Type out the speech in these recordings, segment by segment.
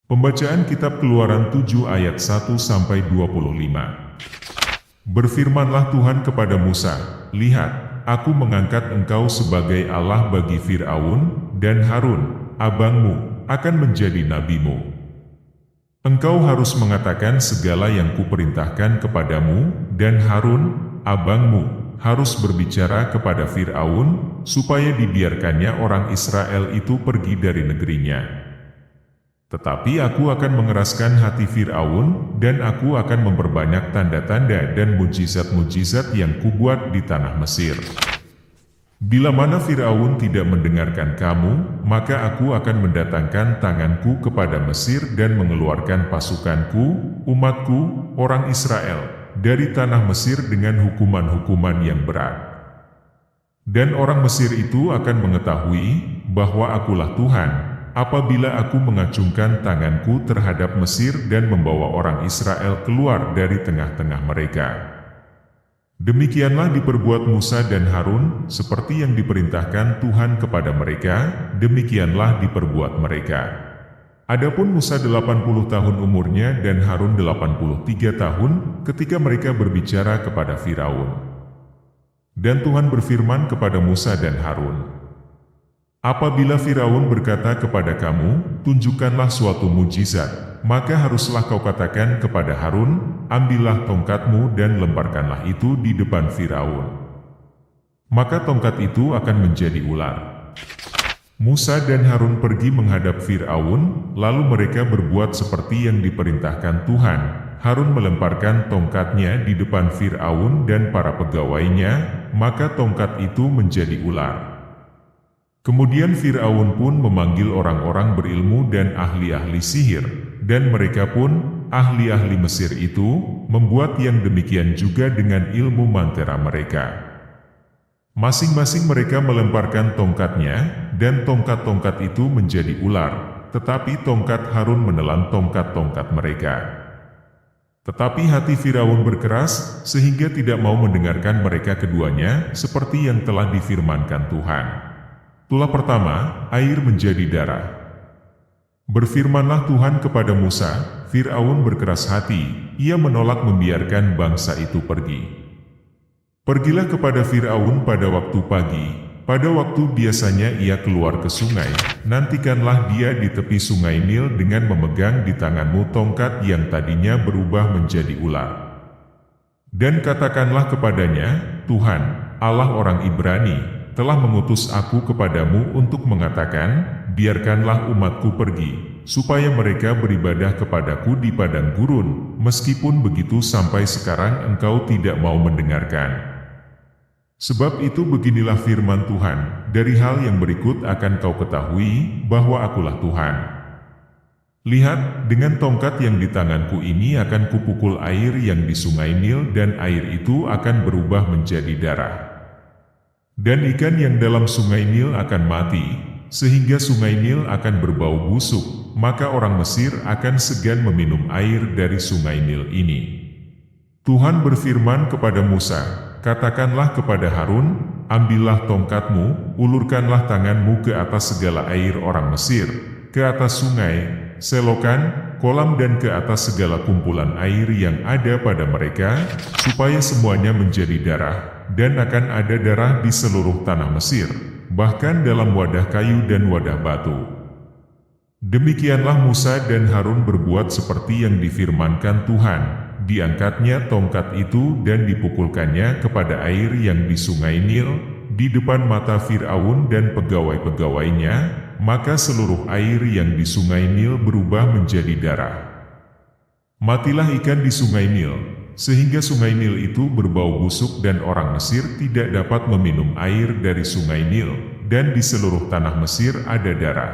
Pembacaan Kitab Keluaran 7 ayat 1-25. Berfirmanlah Tuhan kepada Musa, "Lihat, aku mengangkat engkau sebagai Allah bagi Fir'aun, dan Harun, abangmu, akan menjadi nabimu. Engkau harus mengatakan segala yang kuperintahkan kepadamu, dan Harun, abangmu, harus berbicara kepada Fir'aun, supaya dibiarkannya orang Israel itu pergi dari negerinya. Tetapi aku akan mengeraskan hati Fir'aun, dan aku akan memperbanyak tanda-tanda dan mujizat-mujizat yang kubuat di tanah Mesir. Bila mana Fir'aun tidak mendengarkan kamu, maka aku akan mendatangkan tanganku kepada Mesir dan mengeluarkan pasukanku, umatku, orang Israel, dari tanah Mesir dengan hukuman-hukuman yang berat. Dan orang Mesir itu akan mengetahui bahwa akulah Tuhan, apabila aku mengacungkan tanganku terhadap Mesir dan membawa orang Israel keluar dari tengah-tengah mereka." Demikianlah diperbuat Musa dan Harun, seperti yang diperintahkan Tuhan kepada mereka, demikianlah diperbuat mereka. Adapun Musa 80 tahun umurnya dan Harun 83 tahun, ketika mereka berbicara kepada Firaun. Dan Tuhan berfirman kepada Musa dan Harun, "Apabila Firaun berkata kepada kamu, tunjukkanlah suatu mujizat, maka haruslah kau katakan kepada Harun, ambillah tongkatmu dan lemparkanlah itu di depan Firaun. Maka tongkat itu akan menjadi ular." Musa dan Harun pergi menghadap Firaun, lalu mereka berbuat seperti yang diperintahkan Tuhan. Harun melemparkan tongkatnya di depan Firaun dan para pegawainya, maka tongkat itu menjadi ular. Kemudian Fir'aun pun memanggil orang-orang berilmu dan ahli-ahli sihir, dan mereka pun, ahli-ahli Mesir itu, membuat yang demikian juga dengan ilmu mantera mereka. Masing-masing mereka melemparkan tongkatnya, dan tongkat-tongkat itu menjadi ular, tetapi tongkat Harun menelan tongkat-tongkat mereka. Tetapi hati Firaun berkeras, sehingga tidak mau mendengarkan mereka keduanya, seperti yang telah difirmankan Tuhan. Tulah pertama, air menjadi darah. Berfirmanlah Tuhan kepada Musa, Fir'aun berkeras hati, ia menolak membiarkan bangsa itu pergi. Pergilah kepada Fir'aun pada waktu pagi, pada waktu biasanya ia keluar ke sungai, nantikanlah dia di tepi sungai Nil dengan memegang di tanganmu tongkat yang tadinya berubah menjadi ular. Dan katakanlah kepadanya, Tuhan, Allah orang Ibrani, telah mengutus aku kepadamu untuk mengatakan, biarkanlah umatku pergi, supaya mereka beribadah kepadaku di padang gurun, meskipun begitu sampai sekarang engkau tidak mau mendengarkan. Sebab itu beginilah firman Tuhan, dari hal yang berikut akan kau ketahui, bahwa akulah Tuhan. Lihat, dengan tongkat yang di tanganku ini akan kupukul air yang di sungai Nil dan air itu akan berubah menjadi darah. Dan ikan yang dalam sungai Nil akan mati, sehingga sungai Nil akan berbau busuk, maka orang Mesir akan segan meminum air dari sungai Nil ini. Tuhan berfirman kepada Musa, katakanlah kepada Harun, ambillah tongkatmu, ulurkanlah tanganmu ke atas segala air orang Mesir, ke atas sungai, selokan, kolam dan ke atas segala kumpulan air yang ada pada mereka, supaya semuanya menjadi darah. Dan akan ada darah di seluruh tanah Mesir, bahkan dalam wadah kayu dan wadah batu. Demikianlah Musa dan Harun berbuat seperti yang difirmankan Tuhan. Diangkatnya tongkat itu dan dipukulkannya kepada air yang di sungai Nil, di depan mata Fir'aun dan pegawai-pegawainya, maka seluruh air yang di sungai Nil berubah menjadi darah. Matilah ikan di sungai Nil, sehingga sungai Nil itu berbau busuk dan orang Mesir tidak dapat meminum air dari sungai Nil, dan di seluruh tanah Mesir ada darah.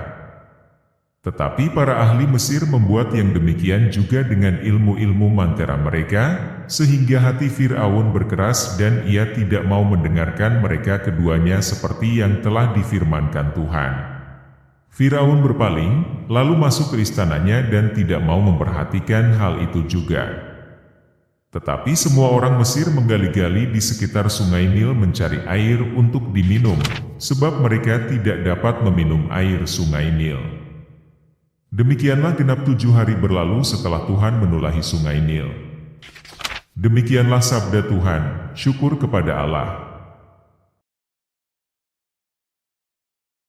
Tetapi para ahli Mesir membuat yang demikian juga dengan ilmu-ilmu mantera mereka, sehingga hati Fir'aun berkeras dan ia tidak mau mendengarkan mereka keduanya seperti yang telah difirmankan Tuhan. Fir'aun berpaling, lalu masuk ke istananya dan tidak mau memperhatikan hal itu juga. Tetapi semua orang Mesir menggali-gali di sekitar sungai Nil mencari air untuk diminum, sebab mereka tidak dapat meminum air sungai Nil. Demikianlah genap 7 hari berlalu setelah Tuhan menulahi sungai Nil. Demikianlah sabda Tuhan, syukur kepada Allah.